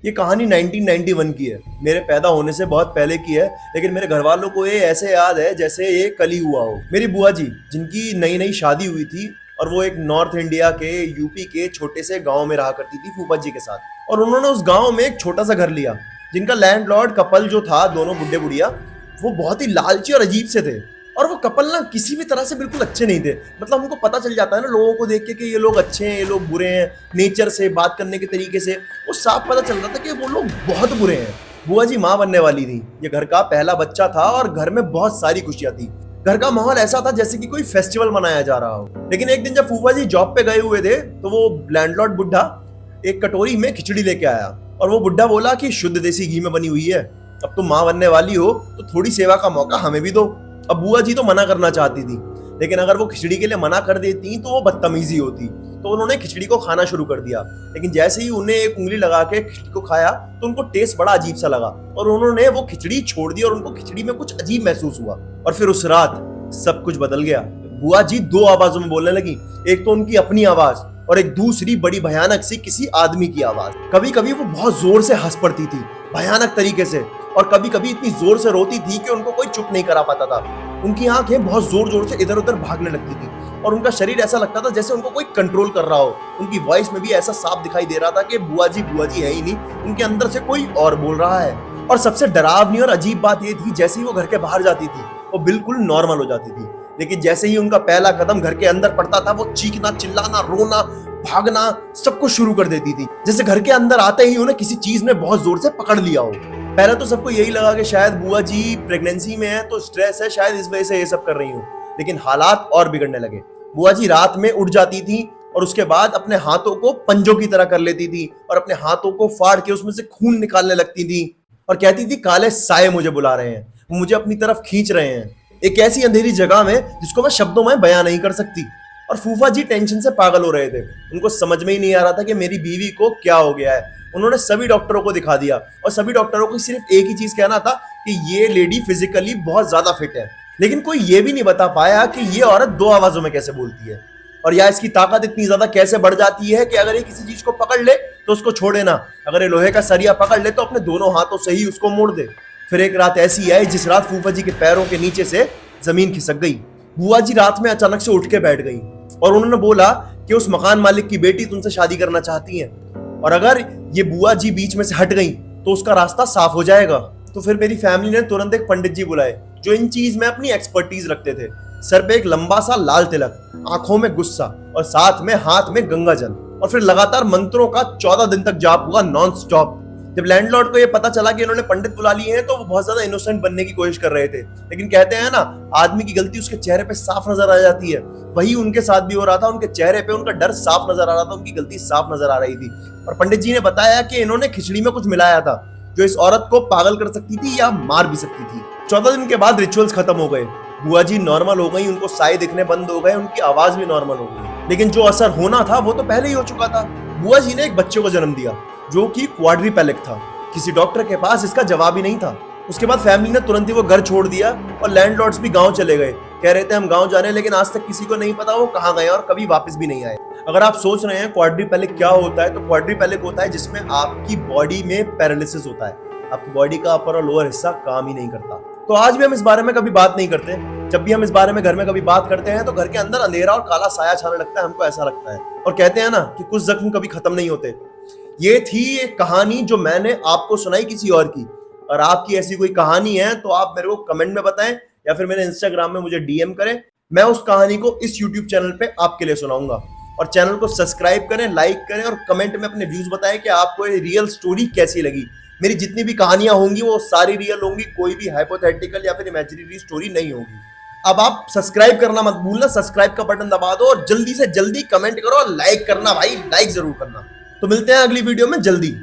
ये कहानी 1991 की है। मेरे पैदा होने से बहुत पहले की है, लेकिन मेरे घर वालों को ये ऐसे याद है जैसे ये कल ही हुआ हो। मेरी बुआ जी, जिनकी नई नई शादी हुई थी, और वो एक नॉर्थ इंडिया के यूपी के छोटे से गांव में रहा करती थी फूफा जी के साथ। और उन्होंने उस गांव में एक छोटा सा घर लिया, जिनका लैंडलॉर्ड कपल जो था, दोनों बुढ़े बुढ़िया, वो बहुत ही लालची और अजीब से थे। और वो कपल ना किसी भी तरह से बिल्कुल अच्छे नहीं थे। मतलब हमको पता चल जाता है ना लोगों को देख के कि ये लोग अच्छे हैं, ये लोग बुरे हैं। नेचर से, बात करने के तरीके से वो साफ पता चल रहा था कि वो लोग बहुत बुरे हैं। बुआ जी माँ बनने वाली थी, ये घर का पहला बच्चा था और घर में बहुत सारी खुशियां थी। घर का माहौल ऐसा था जैसे कि कोई फेस्टिवल मनाया जा रहा हो। लेकिन एक दिन जब फूफा जी जॉब पे गए हुए थे, तो वो लैंडलॉर्ड बुढ़ा एक कटोरी में खिचड़ी लेके आया। और वो बुढ़ा बोला कि शुद्ध देसी घी में बनी हुई है, अब तुम माँ बनने वाली हो तो थोड़ी सेवा का मौका हमें भी दो। अब बुआ जी तो मना करना चाहती थी, लेकिन अगर वो खिचड़ी के लिए मना कर देती तो वो बदतमीजी होती। तो उन्होंने खिचड़ी को खाना शुरू कर दिया। लेकिन जैसे ही उन्हें एक उंगली लगा के खिचड़ी को खाया, तो उनको टेस्ट बड़ा अजीब सा लगा और उन्होंने वो खिचड़ी छोड़ दी और उनको खिचड़ी में कुछ अजीब महसूस हुआ। और फिर उस रात सब कुछ बदल गया। बुआ जी दो आवाजों में बोलने लगी, एक तो उनकी अपनी आवाज और एक दूसरी बड़ी भयानक सी किसी आदमी की आवाज। कभी कभी वो बहुत जोर से हंस पड़ती थी, भयानक तरीके से, और कभी कभी इतनी जोर से रोती थी कि उनको कोई चुप नहीं करा पाता था। उनकी आंखें बहुत जोर जोर से इधर उधर भागने लगती थी और उनका शरीर ऐसा लगता था जैसे उनको कोई कंट्रोल कर रहा हो। उनकी वॉइस में भी ऐसा साफ दिखाई दे रहा था कि बुआ जी है ही नहीं, उनके अंदर से कोई और बोल रहा है। और सबसे डरावनी और अजीब बात ये थी, जैसे ही वो घर के बाहर जाती थी वो बिल्कुल नॉर्मल हो जाती थी, लेकिन जैसे ही उनका पहला कदम घर के अंदर पड़ता था, वो चीखना, चिल्लाना, रोना, भागना सब कुछ शुरू कर देती थी। जैसे घर के अंदर आते ही उन्हें किसी चीज ने बहुत जोर से पकड़ लिया हो। पहले तो सबको यही लगा कि शायद बुआ जी प्रेगनेंसी में है तो स्ट्रेस है, शायद इस वजह से ये सब कर रही हो। लेकिन हालात और बिगड़ने लगे। बुआ जी रात में उठ जाती थी और उसके बाद अपने हाथों को पंजों की तरह कर लेती थी और अपने हाथों को फाड़ के उसमें से खून निकालने लगती थी और कहती थी, काले साए मुझे बुला रहे हैं, वो मुझे अपनी तरफ खींच रहे हैं, एक ऐसी अंधेरी जगह में जिसको मैं शब्दों में बयां नहीं कर सकती। और फूफा जी टेंशन से पागल हो रहे थे। उनको समझ में ही नहीं आ रहा था कि मेरी बीवी को क्या हो गया है। उन्होंने सभी डॉक्टरों को दिखा दिया और सभी डॉक्टरों को सिर्फ एक ही चीज कहना था कि ये लेडी फिजिकली बहुत ज्यादा फिट है। लेकिन कोई ये भी नहीं बता पाया कि ये औरत दो आवाजों में कैसे बोलती है, और या इसकी ताकत इतनी ज्यादा कैसे बढ़ जाती है कि अगर ये किसी चीज को पकड़ ले तो उसको छोड़े ना, अगर ये लोहे का सरिया पकड़ ले तो अपने दोनों हाथों से ही उसको मोड़ दे। फिर एक रात ऐसी आई जिस रात फूफा जी के पैरों के नीचे से जमीन खिसक गई। बुआ जी रात में अचानक से उठ के बैठ गई और उन्होंने बोला कि उस मकान मालिक की बेटी तुमसे शादी करना चाहती है, और अगर ये बुआ जी बीच में से हट गई तो उसका रास्ता साफ हो जाएगा। तो फिर मेरी फैमिली ने तुरंत एक पंडित जी बुलाए जो इन चीज में अपनी एक्सपर्टीज रखते थे। सर पे एक लंबा सा लाल तिलक, आंखों में गुस्सा और साथ में हाथ में गंगा जल, और फिर लगातार मंत्रों का 14 दिन तक जाप हुआ नॉन स्टॉप। जब लैंडलॉर्ड को ये पता चला कि इन्होंने पंडित बुला लिए हैं तो वो बहुत ज्यादा इनोसेंट बनने की कोशिश कर रहे थे। लेकिन कहते हैं ना, आदमी की गलती उसके चेहरे पे साफ नजर आ जाती है। वही उनके साथ भी हो रहा था, उनके चेहरे पे उनका डर साफ नजर आ रहा था, उनकी गलती साफ नजर आ रही थी। और पंडित जी ने बताया कि इन्होंने खिचड़ी में कुछ मिलाया था जो इस औरत को पागल कर सकती थी या मार भी सकती थी। 14 दिन के बाद रिचुअल्स खत्म हो गए, बुआ जी नॉर्मल हो गई, उनको साए दिखने बंद हो गए, उनकी आवाज भी नॉर्मल हो गई। लेकिन जो असर होना था वो तो पहले ही हो चुका था। बुआ जी ने एक बच्चे को जन्म दिया जो कि क्वाड्रिपेलिक था। किसी डॉक्टर के पास इसका जवाब ही नहीं था। उसके बाद फैमिली ने तुरंत ही वो घर छोड़ दिया और लैंडलॉर्ड्स भी गांव चले गए। कह रहे थे हम गांव जा रहे हैं, लेकिन आज तक किसी को नहीं पता वो कहां गए और कभी वापस भी नहीं आए। अगर आप सोच रहे हैं क्वाड्रिपेलिक क्या होता है, तो क्वाड्रिपेलिक होता है जिसमें आपकी बॉडी में पैरालिसिस होता है, आपकी बॉडी का अपर और लोअर हिस्सा काम ही नहीं करता। तो आज भी हम इस बारे में कभी बात नहीं करते। जब भी हम इस बारे में घर में कभी बात करते हैं तो घर के अंदर अंधेरा और काला साया छाने लगता है, हमको ऐसा लगता है। और कहते हैं ना कि कुछ जख्म कभी खत्म नहीं होते। ये थी एक कहानी जो मैंने आपको सुनाई किसी और की। और आपकी ऐसी कोई कहानी है तो आप मेरे को कमेंट में बताएं या फिर मेरे इंस्टाग्राम में मुझे डीएम करें। मैं उस कहानी को इस यूट्यूब चैनल पे आपके लिए सुनाऊंगा। और चैनल को सब्सक्राइब करें, लाइक करें और कमेंट में अपने व्यूज बताएं कि आपको ये रियल स्टोरी कैसी लगी। मेरी जितनी भी कहानियां होंगी वो सारी रियल होंगी, कोई भी हाइपोथेटिकल या फिर इमेजिनरी स्टोरी नहीं होगी। अब आप सब्सक्राइब करना मत भूलना, सब्सक्राइब का बटन दबा दो और जल्दी से जल्दी कमेंट करो और लाइक करना भाई, लाइक जरूर करना। तो मिलते हैं अगली वीडियो में जल्दी।